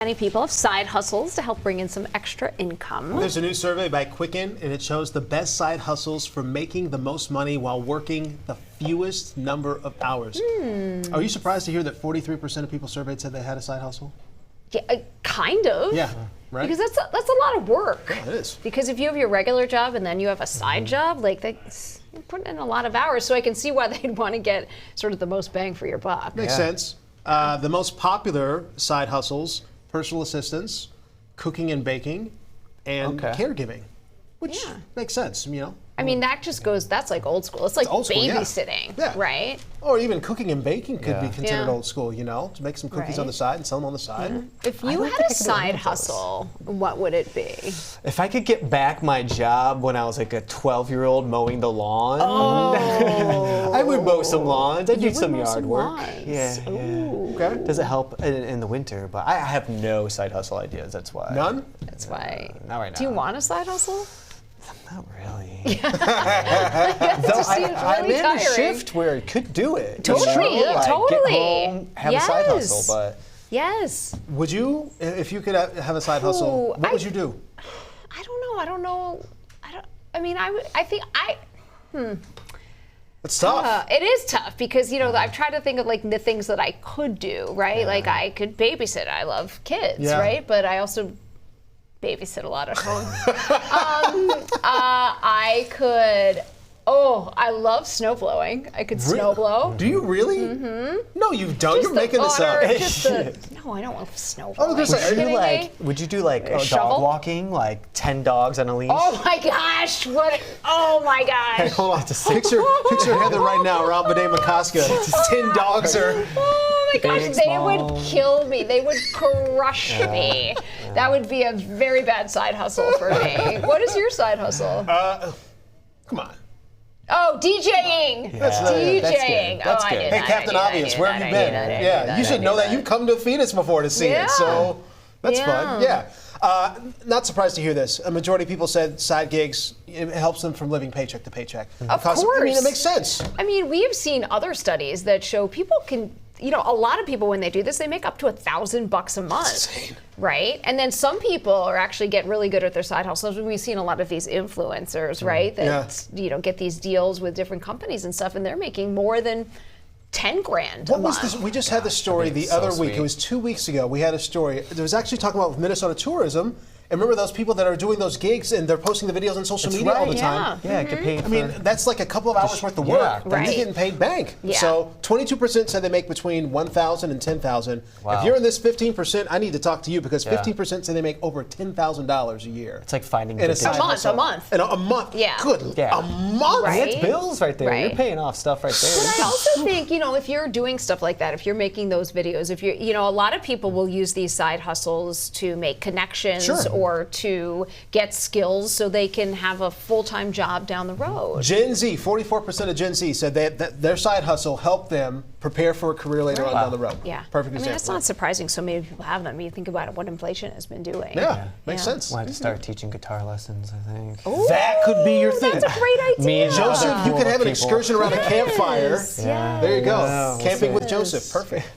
Many people have side hustles to help bring in some extra income. There's a new survey by Quicken, and it shows the best side hustles for making the most money while working the fewest number of hours. Are you surprised to hear that 43% of people surveyed said they had a side hustle? Yeah, kind of. Yeah, right. Because that's a lot of work. Yeah, it is. Because if you have your regular job and then you have a side job, like you're putting in a lot of hours. So I can see why they'd want to get sort of the most bang for your buck. Makes sense. The most popular side hustles: personal assistance, cooking and baking, and caregiving, which makes sense, you know. I mean, that just goes, that's like old school. It's like old school, babysitting, right? Or even cooking and baking could be considered old school, you know, to make some cookies on the side and sell them on the side. If you had a side hustle, what would it be? If I could get back my job when I was like a 12-year-old mowing the lawn, I would mow some lawns. I'd do some yard work. Yeah. Okay. Does it help in the winter? But I have no side hustle ideas. That's why. None? That's why. Not right now. Do you want a side hustle? Not really. Though I'm in a shift where I could do it. Totally, you know? Like, totally. Get home, have a side hustle, but. Yes. Would you, if you could have a side hustle, what would you do? I don't know. It's tough. It is tough because, you know, I've tried to think of like the things that I could do, right? Like I could babysit. I love kids, right? But I also babysit a lot at home. I could. Oh, I love snow blowing. I could snow blow. Do you really? Mm-hmm. No, you don't. You're making this up. No, I don't love snow blowing. Would you do like shovel? dog walking, like 10 dogs on a leash? Oh my gosh! Oh my gosh! Hey, hold on. Picture Heather right now around B'nai Makaska. 10 dogs are. Oh my gosh, they would kill me. They would crush me. That would be a very bad side hustle for me. What is your side hustle? Come on. Oh, DJing. DJing. That's good. Hey, Captain Obvious, where have you been? Yeah, you should know that. You've come to Phoenix before to see it, so that's fun. Yeah. Not surprised to hear this. A majority of people said side gigs, it helps them from living paycheck to paycheck. Of course. I mean, it makes sense. I mean, we have seen other studies that show people can, you know, a lot of people when they do this, they make up to $1,000 a month. That's insane. Right? And then some people are actually get really good at their side hustles. We've seen a lot of these influencers, right? That, you know, get these deals with different companies and stuff, and they're making more than 10 grand a month. What was this? We just had the story the other week. It was 2 weeks ago. We had a story. It was actually talking about Minnesota tourism. And remember those people that are doing those gigs and they're posting the videos on social media all the time? Yeah, get paid. I mean, that's like a couple of hours worth of work. Right. They're getting paid bank. Yeah. So 22% said they make between $1,000 and $10,000. Wow. If you're in this 15%, I need to talk to you because 15% say they make over $10,000 a year. It's like finding a month. A month. And a month. Yeah. Good. Yeah. A month. Right. It's bills right there. Right. You're paying off stuff right there. But I also think, you know, if you're doing stuff like that, if you're making those videos, if you're, you know, a lot of people will use these side hustles to make connections or to get skills so they can have a full-time job down the road. Gen Z, 44% of Gen Z said that their side hustle helped them prepare for a career later on down the road. Yeah. Perfect I mean, example. that's not surprising so many people have them. You think about it, what inflation has been doing. Yeah, makes sense. We'll have to start teaching guitar lessons, I think. Ooh, that could be your thing. That's a great idea. Me and Joseph, you could have an excursion around a campfire. Yeah. There you go. Yeah, Camping with Joseph. Perfect.